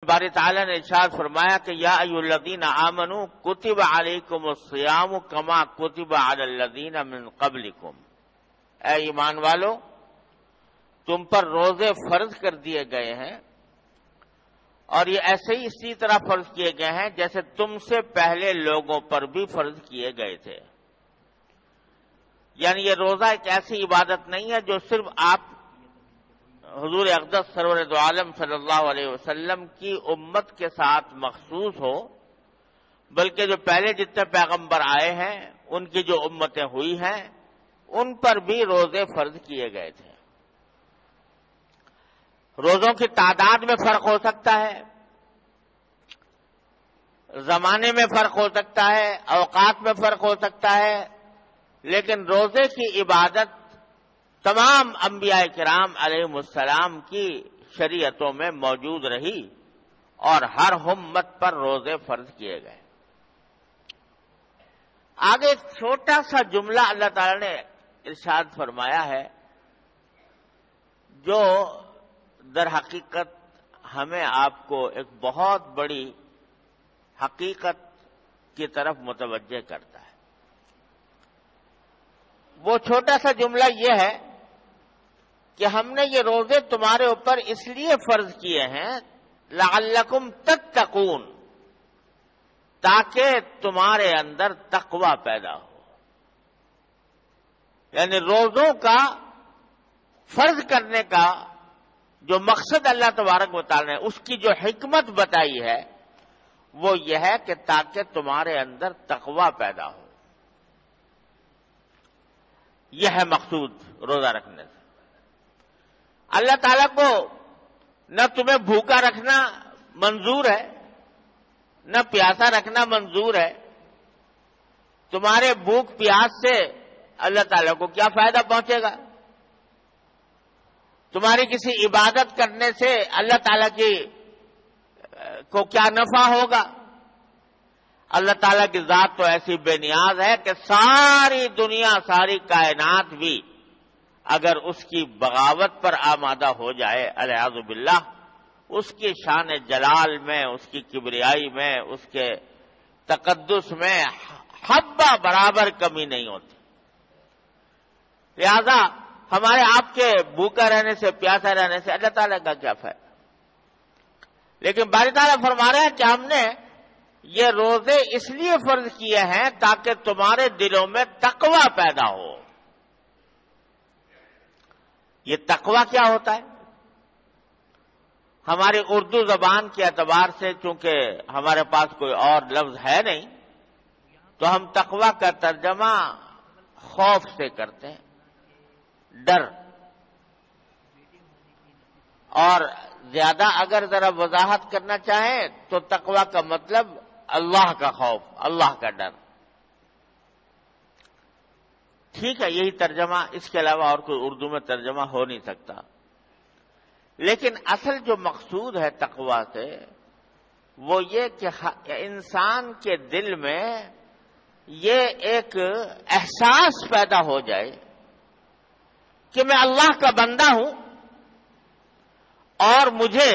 باری تعالیٰ نے ارشاد فرمایا کہ یا ایھا الذین آمنوا کتب علیکم الصیام کما کتب علی الذین من قبلکم، اے ایمان والو تم پر روزے فرض کر دیے گئے ہیں، اور یہ ایسے ہی اسی طرح فرض کیے گئے ہیں جیسے تم سے پہلے لوگوں پر بھی فرض کیے گئے تھے۔ یعنی یہ روزہ ایک ایسی عبادت نہیں ہے جو صرف آپ حضور اقدس سرور دو عالم صلی اللہ علیہ وسلم کی امت کے ساتھ مخصوص ہو، بلکہ جو پہلے جتنے پیغمبر آئے ہیں ان کی جو امتیں ہوئی ہیں ان پر بھی روزے فرض کیے گئے تھے۔ روزوں کی تعداد میں فرق ہو سکتا ہے، زمانے میں فرق ہو سکتا ہے، اوقات میں فرق ہو سکتا ہے، لیکن روزے کی عبادت تمام انبیاء کرام علیہم السلام کی شریعتوں میں موجود رہی اور ہر امت پر روزے فرض کیے گئے۔ آگے ایک چھوٹا سا جملہ اللہ تعالی نے ارشاد فرمایا ہے جو در حقیقت ہمیں آپ کو ایک بہت بڑی حقیقت کی طرف متوجہ کرتا ہے۔ وہ چھوٹا سا جملہ یہ ہے کہ ہم نے یہ روزے تمہارے اوپر اس لیے فرض کیے ہیں لعلکم تتقون، تاکہ تمہارے اندر تقوی پیدا ہو۔ یعنی روزوں کا فرض کرنے کا جو مقصد اللہ تبارک و تعالی نے اس کی جو حکمت بتائی ہے وہ یہ ہے کہ تاکہ تمہارے اندر تقوی پیدا ہو۔ یہ ہے مقصود روزہ رکھنے سے۔ اللہ تعالیٰ کو نہ تمہیں بھوکا رکھنا منظور ہے نہ پیاسا رکھنا منظور ہے۔ تمہارے بھوک پیاس سے اللہ تعالیٰ کو کیا فائدہ پہنچے گا؟ تمہاری کسی عبادت کرنے سے اللہ تعالیٰ کو کیا نفع ہوگا؟ اللہ تعالیٰ کی ذات تو ایسی بے نیاز ہے کہ ساری دنیا ساری کائنات بھی اگر اس کی بغاوت پر آمادہ ہو جائے الیاذ باللہ، اس کی شان جلال میں، اس کی کبریائی میں، اس کے تقدس میں حبہ برابر کمی نہیں ہوتی۔ لہذا ہمارے آپ کے بھوکا رہنے سے پیاسا رہنے سے اللہ تعالیٰ کا کیا فائدہ؟ لیکن باری تعالیٰ فرما رہے ہیں کہ ہم نے یہ روزے اس لیے فرض کیے ہیں تاکہ تمہارے دلوں میں تقوی پیدا ہو۔ یہ تقوی کیا ہوتا ہے؟ ہماری اردو زبان کے اعتبار سے چونکہ ہمارے پاس کوئی اور لفظ ہے نہیں تو ہم تقوی کا ترجمہ خوف سے کرتے ہیں، ڈر، اور زیادہ اگر ذرا وضاحت کرنا چاہیں تو تقوی کا مطلب اللہ کا خوف، اللہ کا ڈر۔ ٹھیک ہے، یہی ترجمہ، اس کے علاوہ اور کوئی اردو میں ترجمہ ہو نہیں سکتا، لیکن اصل جو مقصود ہے تقوی سے وہ یہ کہ انسان کے دل میں یہ ایک احساس پیدا ہو جائے کہ میں اللہ کا بندہ ہوں اور مجھے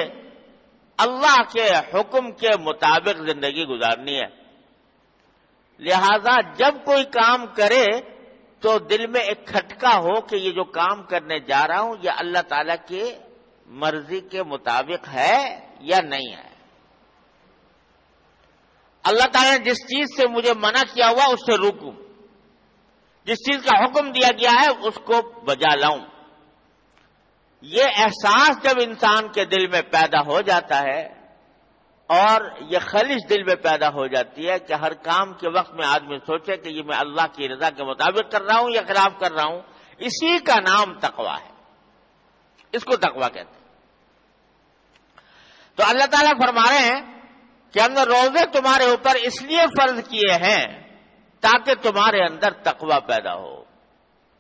اللہ کے حکم کے مطابق زندگی گزارنی ہے۔ لہذا جب کوئی کام کرے تو دل میں ایک کھٹکا ہو کہ یہ جو کام کرنے جا رہا ہوں یہ اللہ تعالیٰ کی مرضی کے مطابق ہے یا نہیں ہے۔ اللہ تعالیٰ نے جس چیز سے مجھے منع کیا ہوا اس سے روکوں، جس چیز کا حکم دیا گیا ہے اس کو بجا لاؤں۔ یہ احساس جب انسان کے دل میں پیدا ہو جاتا ہے اور یہ خلش دل میں پیدا ہو جاتی ہے کہ ہر کام کے وقت میں آدمی سوچے کہ یہ میں اللہ کی رضا کے مطابق کر رہا ہوں یا خلاف کر رہا ہوں، اسی کا نام تقوی ہے، اس کو تقوی کہتے ہیں۔ تو اللہ تعالیٰ فرما رہے ہیں کہ ہم نے روزے تمہارے اوپر اس لیے فرض کیے ہیں تاکہ تمہارے اندر تقوی پیدا ہو۔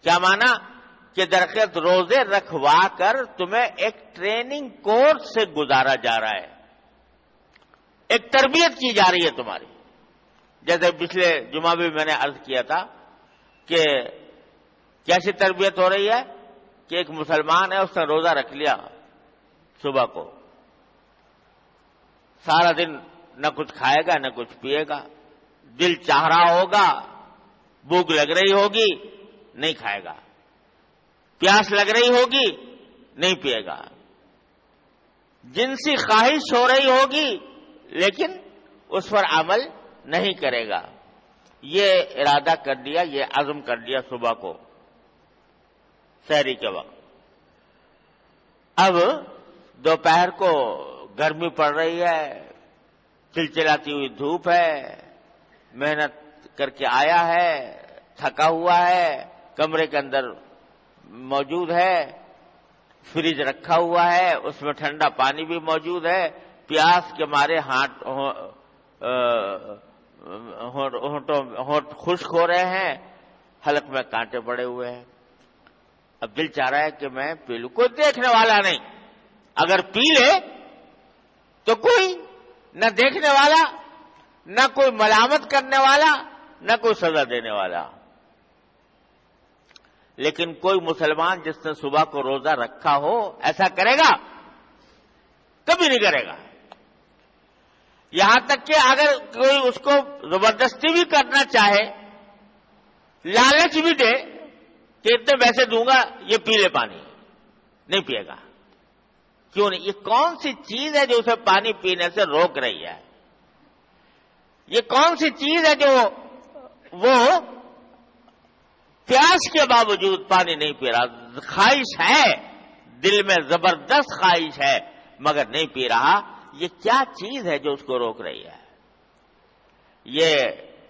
کیا مانا؟ کہ درخت روزے رکھوا کر تمہیں ایک ٹریننگ کورس سے گزارا جا رہا ہے، ایک تربیت کی جا رہی ہے تمہاری۔ جیسے پچھلے جمعہ بھی میں نے عرض کیا تھا کہ کیسی تربیت ہو رہی ہے کہ ایک مسلمان ہے، اس نے روزہ رکھ لیا صبح کو، سارا دن نہ کچھ کھائے گا نہ کچھ پیے گا، دل چاہ رہا ہوگا، بھوک لگ رہی ہوگی، نہیں کھائے گا، پیاس لگ رہی ہوگی، نہیں پیے گا، جنسی خواہش ہو رہی ہوگی لیکن اس پر عمل نہیں کرے گا۔ یہ ارادہ کر لیا، یہ عزم کر لیا صبح کو سحری کے وقت۔ اب دوپہر کو گرمی پڑ رہی ہے، چلچلاتی ہوئی دھوپ ہے، محنت کر کے آیا ہے، تھکا ہوا ہے، کمرے کے اندر موجود ہے، فریج رکھا ہوا ہے، اس میں ٹھنڈا پانی بھی موجود ہے، پیاس کے مارے ہونٹ خشک ہو رہے ہیں، حلق میں کانٹے پڑے ہوئے ہیں۔ اب دل چاہ رہا ہے کہ میں پی لوں، کوئی دیکھنے والا نہیں، اگر پی لے تو کوئی نہ دیکھنے والا، نہ کوئی ملامت کرنے والا، نہ کوئی سزا دینے والا۔ لیکن کوئی مسلمان جس نے صبح کو روزہ رکھا ہو ایسا کرے گا؟ کبھی نہیں کرے گا۔ یہاں تک کہ اگر کوئی اس کو زبردستی بھی کرنا چاہے، لالچ بھی دے کہ اتنے پیسے دوں گا یہ پی لے پانی، نہیں پیے گا۔ کیوں نہیں؟ یہ کون سی چیز ہے جو اسے پانی پینے سے روک رہی ہے؟ یہ کون سی چیز ہے جو وہ پیاس کے باوجود پانی نہیں پی رہا؟ خواہش ہے، دل میں زبردست خواہش ہے مگر نہیں پی رہا۔ یہ کیا چیز ہے جو اس کو روک رہی ہے؟ یہ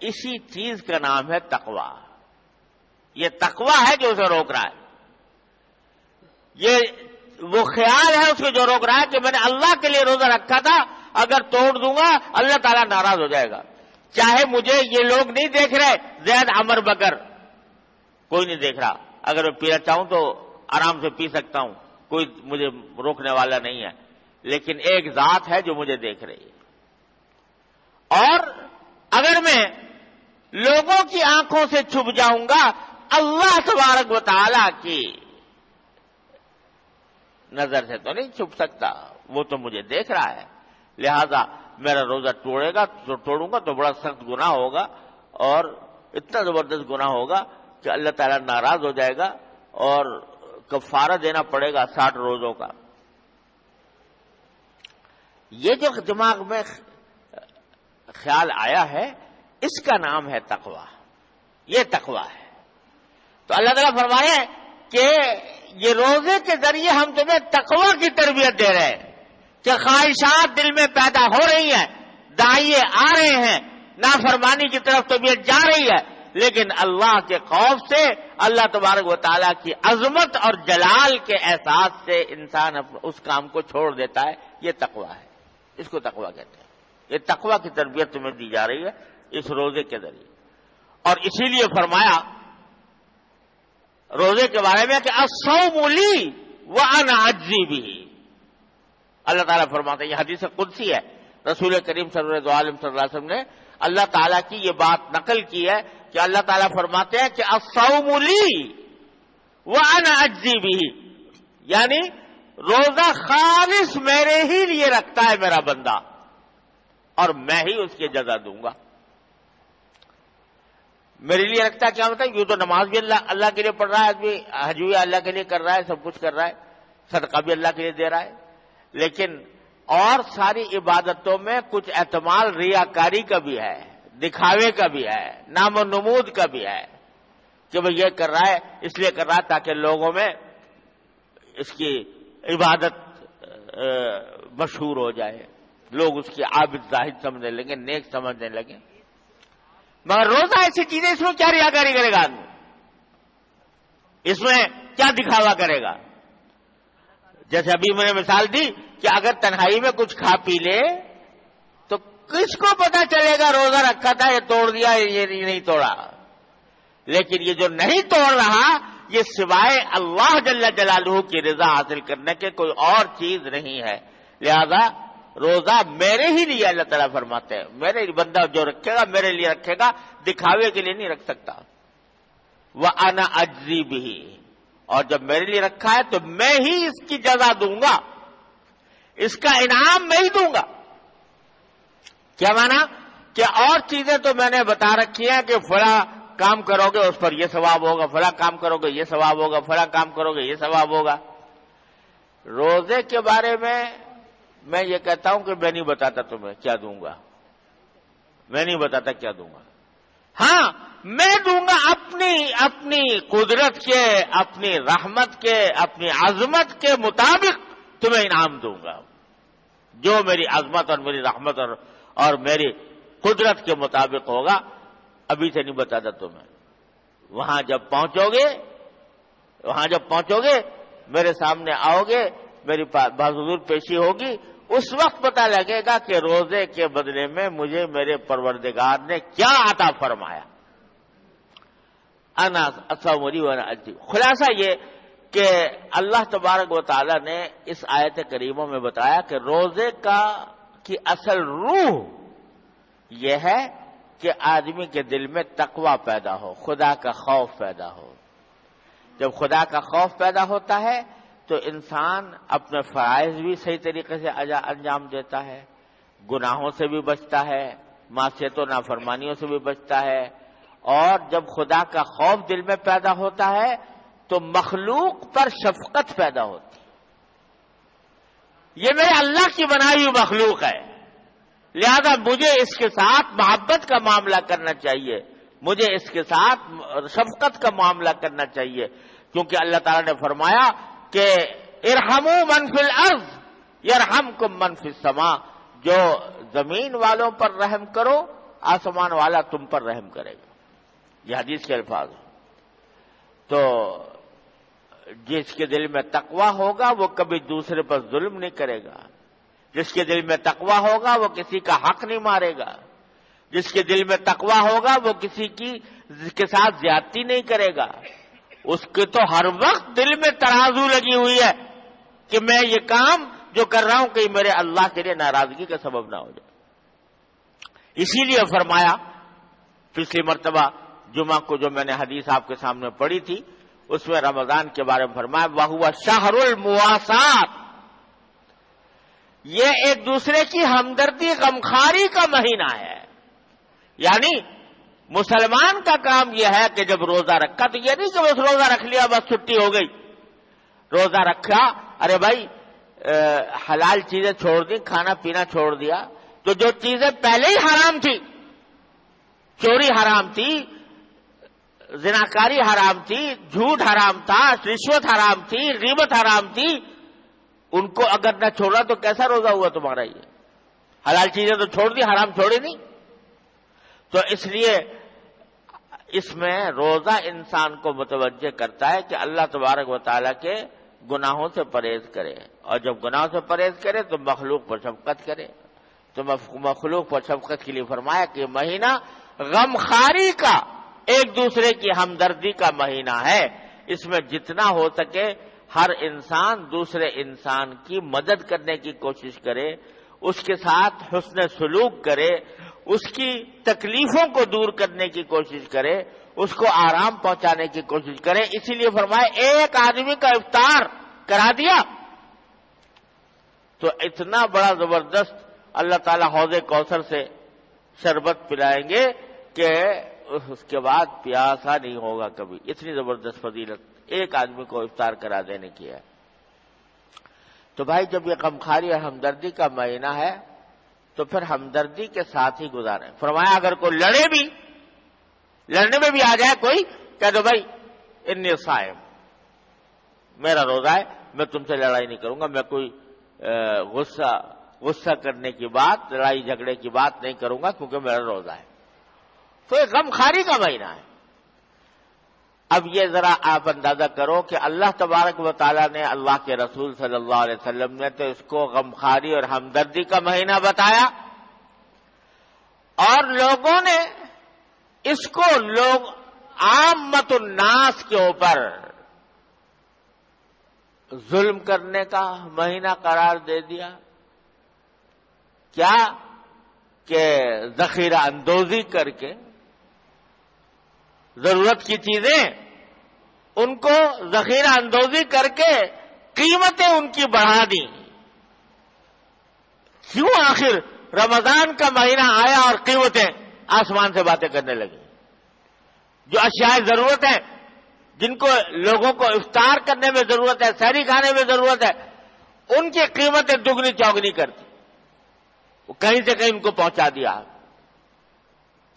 اسی چیز کا نام ہے تقویٰ۔ یہ تقویٰ ہے جو اسے روک رہا ہے۔ یہ وہ خیال ہے اس کو جو روک رہا ہے کہ میں نے اللہ کے لیے روزہ رکھا تھا، اگر توڑ دوں گا اللہ تعالیٰ ناراض ہو جائے گا۔ چاہے مجھے یہ لوگ نہیں دیکھ رہے، زید عمر بکر کوئی نہیں دیکھ رہا، اگر میں پینا چاہوں تو آرام سے پی سکتا ہوں، کوئی مجھے روکنے والا نہیں ہے، لیکن ایک ذات ہے جو مجھے دیکھ رہی ہے۔ اور اگر میں لوگوں کی آنکھوں سے چھپ جاؤں گا، اللہ تبارک و تعالیٰ کی نظر سے تو نہیں چھپ سکتا، وہ تو مجھے دیکھ رہا ہے۔ لہذا میرا روزہ توڑوں گا تو بڑا سخت گناہ ہوگا، اور اتنا زبردست گناہ ہوگا کہ اللہ تعالیٰ ناراض ہو جائے گا اور کفارہ دینا پڑے گا 60 روزوں کا۔ یہ جو دماغ میں خیال آیا ہے اس کا نام ہے تقویٰ، یہ تقویٰ ہے۔ تو اللہ تعالیٰ فرمائے ہیں کہ یہ روزے کے ذریعے ہم تمہیں تقویٰ کی تربیت دے رہے ہیں کہ خواہشات دل میں پیدا ہو رہی ہیں، داعیے آ رہے ہیں، نافرمانی کی طرف طبیعت جا رہی ہے، لیکن اللہ کے خوف سے، اللہ تبارک و تعالیٰ کی عظمت اور جلال کے احساس سے انسان اس کام کو چھوڑ دیتا ہے۔ یہ تقویٰ ہے، اس کو تقویٰ کہتے ہیں۔ یہ تقویٰ کی تربیت تمہیں دی جا رہی ہے اس روزے کے ذریعے۔ اور اسی لیے فرمایا روزے کے بارے میں کہ الصوم لی وانا اجزی بہ۔ اللہ تعالیٰ فرماتے ہیں، یہ حدیث قدسی ہے، رسول کریم صلی اللہ علیہ وسلم نے اللہ تعالیٰ کی یہ بات نقل کی ہے کہ اللہ تعالیٰ فرماتے ہیں کہ الصوم لی وانا اجزی بہ، یعنی روزہ خالص میرے ہی لیے رکھتا ہے میرا بندہ، اور میں ہی اس کی جزا دوں گا۔ میرے لیے رکھتا ہے کیا ہوتا ہے؟ یوں تو نماز بھی اللہ کے لیے پڑھ رہا ہے آدمی، حج بھی اللہ کے لیے کر رہا ہے، سب کچھ کر رہا ہے، صدقہ بھی اللہ کے لیے دے رہا ہے، لیکن اور ساری عبادتوں میں کچھ احتمال ریاکاری کا بھی ہے، دکھاوے کا بھی ہے، نام و نمود کا بھی ہے کہ وہ یہ کر رہا ہے اس لیے کر رہا ہے تاکہ لوگوں میں اس کی عبادت مشہور ہو جائے، لوگ اس کی عابد زاہد سمجھنے لگیں، نیک سمجھنے لگیں۔ مگر روزہ ایسی چیز ہے، اس میں کیا ریاکاری کرے گا آدمی؟ اس میں کیا دکھاوا کرے گا؟ جیسے ابھی میں نے مثال دی کہ اگر تنہائی میں کچھ کھا پی لے تو کس کو پتا چلے گا روزہ رکھا تھا، یہ توڑ دیا، یہ نہیں توڑا۔ لیکن یہ جو نہیں توڑ رہا، یہ سوائے اللہ جل جلالہ کی رضا حاصل کرنے کے کوئی اور چیز نہیں ہے۔ لہذا روزہ میرے ہی لیے اللہ تعالیٰ فرماتے ہیں، میرے بندہ جو رکھے گا میرے لیے رکھے گا، دکھاوے کے لیے نہیں رکھ سکتا۔ وَأَنَا أَجْزِي بِهِ، اور جب میرے لیے رکھا ہے تو میں ہی اس کی جزا دوں گا، اس کا انعام میں ہی دوں گا۔ کیا مانا کہ اور چیزیں تو میں نے بتا رکھی ہیں کہ فلاں کام کرو گے اس پر یہ ثواب ہوگا، فلاں کام کرو گے یہ ثواب ہوگا، فلاں کام کرو گے یہ ثواب ہوگا۔ روزے کے بارے میں یہ کہتا ہوں کہ میں نہیں بتاتا تمہیں کیا دوں گا، میں نہیں بتاتا کیا دوں گا۔ ہاں میں دوں گا اپنی قدرت کے، اپنی رحمت کے، اپنی عظمت کے مطابق تمہیں انعام دوں گا، جو میری عظمت اور میری رحمت اور میری قدرت کے مطابق ہوگا۔ ابھی سے نہیں بتاتا تمہیں، وہاں جب پہنچو گے میرے سامنے آؤ گے، میری بحضور پیشی ہوگی، اس وقت پتہ لگے گا کہ روزے کے بدلے میں مجھے میرے پروردگار نے کیا عطا فرمایا۔ انا اصوری وانا اجی۔ خلاصہ یہ کہ اللہ تبارک و تعالی نے اس آیت کریمہ میں بتایا کہ روزے کی اصل روح یہ ہے کہ آدمی کے دل میں تقوی پیدا ہو، خدا کا خوف پیدا ہو۔ جب خدا کا خوف پیدا ہوتا ہے تو انسان اپنے فرائض بھی صحیح طریقے سے انجام دیتا ہے، گناہوں سے بھی بچتا ہے، معصیت و نافرمانیوں سے بھی بچتا ہے، اور جب خدا کا خوف دل میں پیدا ہوتا ہے تو مخلوق پر شفقت پیدا ہوتی ہے۔ یہ میرے اللہ کی بنائی ہوئی مخلوق ہے، لہذا مجھے اس کے ساتھ محبت کا معاملہ کرنا چاہیے، مجھے اس کے ساتھ شفقت کا معاملہ کرنا چاہیے، کیونکہ اللہ تعالیٰ نے فرمایا کہ ارحموا من فی الارض یرحمکم من فی السماء، جو زمین والوں پر رحم کرو آسمان والا تم پر رحم کرے گا۔ یہ حدیث کے الفاظ ہیں۔ تو جس کے دل میں تقوی ہوگا وہ کبھی دوسرے پر ظلم نہیں کرے گا، جس کے دل میں تقوی ہوگا وہ کسی کا حق نہیں مارے گا، جس کے دل میں تقوی ہوگا وہ کسی کے ساتھ زیادتی نہیں کرے گا، اس کے تو ہر وقت دل میں ترازو لگی ہوئی ہے کہ میں یہ کام جو کر رہا ہوں کہ میرے اللہ کے لیے ناراضگی کا سبب نہ ہو جائے۔ اسی لیے فرمایا پچھلی مرتبہ جمعہ کو جو میں نے حدیث آپ کے سامنے پڑھی تھی اس میں رمضان کے بارے میں فرمایا وَهُوَ شَهْرُ الْمُوَاسَاةِ، یہ ایک دوسرے کی ہمدردی غمخواری کا مہینہ ہے۔ یعنی مسلمان کا کام یہ ہے کہ جب روزہ رکھا تو یہ نہیں کہ بس روزہ رکھ لیا بس چھٹی ہو گئی، روزہ رکھا ارے بھائی حلال چیزیں چھوڑ دی، کھانا پینا چھوڑ دیا، تو جو چیزیں پہلے ہی حرام تھی، چوری حرام تھی، زناکاری حرام تھی، جھوٹ حرام تھا، رشوت حرام تھی، غیبت حرام تھی، ان کو اگر نہ چھوڑا تو کیسا روزہ ہوا تمہارا؟ یہ حلال چیزیں تو چھوڑ دی، حرام چھوڑی نہیں۔ تو اس لیے اس میں روزہ انسان کو متوجہ کرتا ہے کہ اللہ تبارک و تعالیٰ کے گناہوں سے پرہیز کرے، اور جب گناہوں سے پرہیز کرے تو مخلوق پر شفقت کرے۔ تو مخلوق پر شفقت کے لیے فرمایا کہ مہینہ غمخواری کا، ایک دوسرے کی ہمدردی کا مہینہ ہے۔ اس میں جتنا ہو سکے ہر انسان دوسرے انسان کی مدد کرنے کی کوشش کرے، اس کے ساتھ حسن سلوک کرے، اس کی تکلیفوں کو دور کرنے کی کوشش کرے، اس کو آرام پہنچانے کی کوشش کرے۔ اسی لیے فرمایا ایک آدمی کا افطار کرا دیا تو اتنا بڑا زبردست اللہ تعالیٰ حوض کوثر سے شربت پلائیں گے کہ اس کے بعد پیاسا نہیں ہوگا کبھی۔ اتنی زبردست فضیلت ایک آدمی کو افطار کرا دینے کی ہے۔ تو بھائی جب یہ غمخواری اور ہمدردی کا مہینہ ہے تو پھر ہمدردی کے ساتھ ہی گزاریں۔ فرمایا اگر کوئی لڑنے میں بھی آ جائے کوئی، کہہ دو بھائی انی صائم، میرا روزہ ہے، میں تم سے لڑائی نہیں کروں گا، میں کوئی غصہ کرنے کی بات، لڑائی جھگڑے کی بات نہیں کروں گا کیونکہ میرا روزہ ہے۔ تو یہ غمخواری کا مہینہ ہے۔ اب یہ ذرا آپ اندازہ کرو کہ اللہ تبارک و تعالیٰ نے، اللہ کے رسول صلی اللہ علیہ وسلم نے تو اس کو غمخواری اور ہمدردی کا مہینہ بتایا، اور لوگوں نے اس کو عامت الناس کے اوپر ظلم کرنے کا مہینہ قرار دے دیا۔ کیا کہ ذخیرہ اندوزی کر کے ضرورت کی چیزیں ان کو ذخیرہ اندوزی کر کے قیمتیں ان کی بڑھا دیں۔ کیوں؟ آخر رمضان کا مہینہ آیا اور قیمتیں آسمان سے باتیں کرنے لگی. جو اشیاء ضرورت ہے، جن کو لوگوں کو افطار کرنے میں ضرورت ہے، سحری کھانے میں ضرورت ہے، ان کی قیمتیں دگنی چوگنی کرتی، وہ کہیں سے کہیں ان کو پہنچا دیا.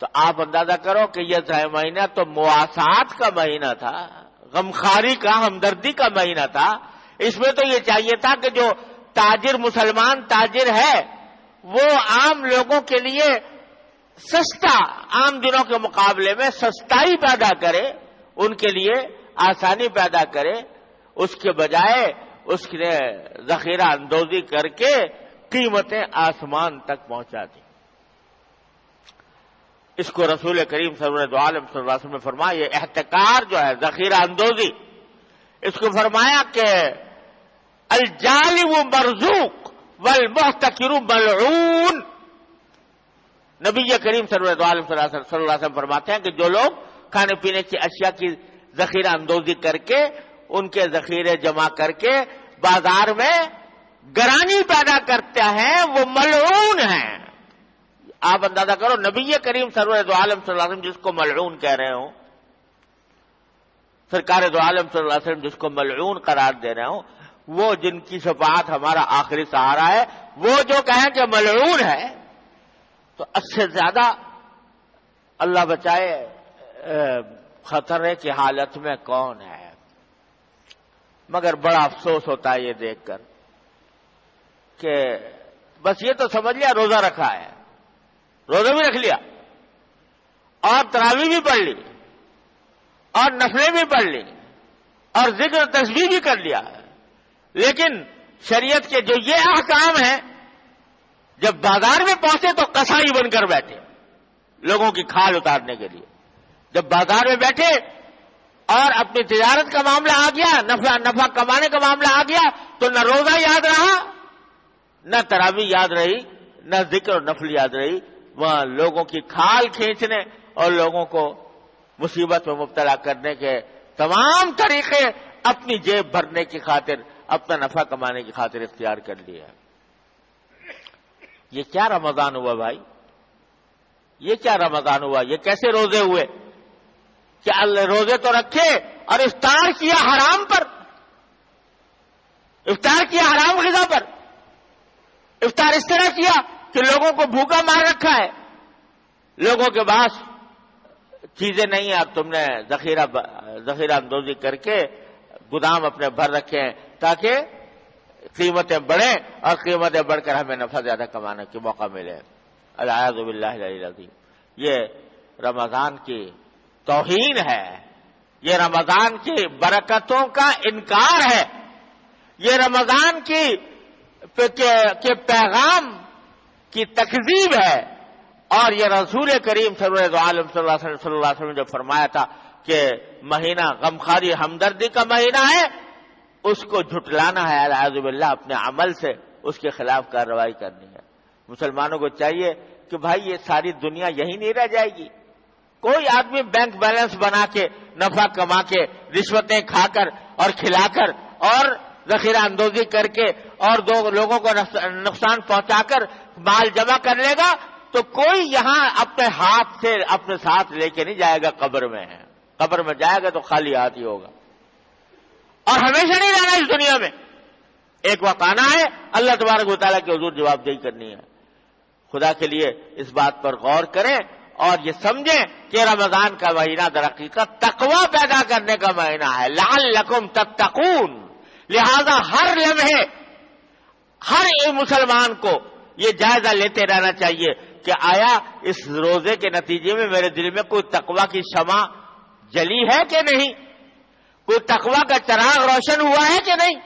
تو آپ اندازہ کرو کہ یہ مہینہ تو مواسات کا مہینہ تھا، غمخاری کا، ہمدردی کا مہینہ تھا. اس میں تو یہ چاہیے تھا کہ جو تاجر، مسلمان تاجر ہے، وہ عام لوگوں کے لیے سستا، عام دنوں کے مقابلے میں سستائی پیدا کرے، ان کے لیے آسانی پیدا کرے. اس کے بجائے اس نے ذخیرہ اندوزی کر کے قیمتیں آسمان تک پہنچا دی. اس کو رسول کریم سرور دو عالم صلی اللہ علیہ وسلم نے فرمایا، یہ احتکار جو ہے، ذخیرہ اندوزی، اس کو فرمایا کہ الجالب مرزوق والمحتکر ملعون. نبی کریم سرور دو عالم صلی اللہ علیہ وسلم فرماتے ہیں کہ جو لوگ کھانے پینے کی اشیاء کی ذخیرہ اندوزی کر کے، ان کے ذخیرے جمع کر کے بازار میں گرانی پیدا کرتے ہیں، وہ ملعون ہیں. آپ اندازہ کرو، نبی کریم سرور دو عالم صلی اللہ علیہ وسلم جس کو ملعون کہہ رہے ہوں، سرکار دو عالم صلی اللہ علیہ وسلم جس کو ملعون قرار دے رہے ہوں، وہ جن کی شفاعت ہمارا آخری سہارا ہے، وہ جو کہیں کہ ملعون ہے، تو اس سے زیادہ اللہ بچائے خطرے کی حالت میں کون ہے. مگر بڑا افسوس ہوتا ہے یہ دیکھ کر کہ بس یہ تو سمجھ لیا روزہ رکھا ہے، روزہ بھی رکھ لیا اور تراویح بھی پڑھ لی اور نفلیں بھی پڑھ لی اور ذکر تسبیح بھی کر لیا، لیکن شریعت کے جو یہ احکام ہیں، جب بازار میں پہنچے تو قصائی بن کر بیٹھے لوگوں کی کھال اتارنے کے لیے. جب بازار میں بیٹھے اور اپنی تجارت کا معاملہ آ گیا، نفع کمانے کا معاملہ آ گیا، تو نہ روزہ یاد رہا، نہ تراویح یاد رہی، نہ ذکر و نفل یاد رہی. وہاں لوگوں کی کھال کھینچنے اور لوگوں کو مصیبت میں مبتلا کرنے کے تمام طریقے اپنی جیب بھرنے کی خاطر، اپنا نفع کمانے کی خاطر اختیار کر لیا. یہ کیا رمضان ہوا بھائی؟ یہ کیا رمضان ہوا؟ یہ کیسے روزے ہوئے کہ اللہ روزے تو رکھے اور افطار کیا حرام پر، افطار کیا حرام غذا پر، افطار اس طرح کیا کہ لوگوں کو بھوکا مار رکھا ہے، لوگوں کے پاس چیزیں نہیں ہیں، اب تم نے ذخیرہ اندوزی کر کے گودام اپنے بھر رکھے ہیں تاکہ قیمتیں بڑھیں اور قیمتیں بڑھ کر ہمیں نفع زیادہ کمانے کا موقع ملے. الاعوذ باللہ العلی العظیم. یہ رمضان کی توہین ہے، یہ رمضان کی برکتوں کا انکار ہے، یہ رمضان کے پیغام کی تکذیب ہے. اور یہ رسول کریم سرور دو عالم صلی اللہ علیہ وسلم نے جو فرمایا تھا کہ مہینہ غمخاری ہمدردی کا مہینہ ہے، اس کو جھٹلانا ہے اعوذ باللہ، اپنے عمل سے اس کے خلاف کارروائی کرنی ہے. مسلمانوں کو چاہیے کہ بھائی یہ ساری دنیا یہی نہیں رہ جائے گی. کوئی آدمی بینک بیلنس بنا کے، نفع کما کے، رشوتیں کھا کر اور کھلا کر اور ذخیرہ اندوزی کر کے اور دو لوگوں کو نقصان پہنچا کر مال جمع کر لے گا تو کوئی یہاں اپنے ہاتھ سے اپنے ساتھ لے کے نہیں جائے گا. قبر میں جائے گا تو خالی ہاتھ ہی ہوگا اور ہمیشہ نہیں رہنا اس دنیا میں. ایک وقت آنا ہے، اللہ تبارک و تعالیٰ کے حضور جواب دہی کرنی ہے. خدا کے لیے اس بات پر غور کریں اور یہ سمجھیں کہ رمضان کا مہینہ در حقیقت تقوی پیدا کرنے کا مہینہ ہے، لعلکم تتقون. لہذا ہر لمحے ہر مسلمان کو یہ جائزہ لیتے رہنا چاہیے کہ آیا اس روزے کے نتیجے میں میرے دل میں کوئی تقوی کی شمع جلی ہے کہ نہیں، کوئی تقوی کا چراغ روشن ہوا ہے کہ نہیں.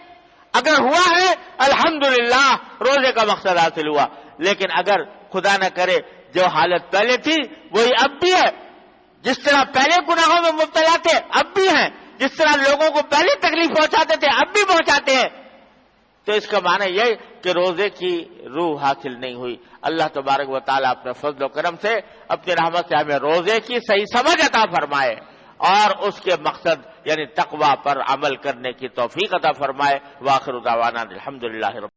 اگر ہوا ہے الحمدللہ روزے کا مقصد حاصل ہوا، لیکن اگر خدا نہ کرے جو حالت پہلے تھی وہی اب بھی ہے، جس طرح پہلے گناہوں میں مبتلا تھے اب بھی ہیں، جس طرح لوگوں کو پہلے تکلیف پہنچاتے تھے اب بھی پہنچاتے ہیں، تو اس کا معنی یہ کہ روزے کی روح حاصل نہیں ہوئی. اللہ تبارک و تعالیٰ اپنے فضل و کرم سے، اپنی رحمت سے ہمیں روزے کی صحیح سمجھ عطا فرمائے اور اس کے مقصد یعنی تقوی پر عمل کرنے کی توفیق عطا فرمائے. وآخر دعوانا الحمدللہ رب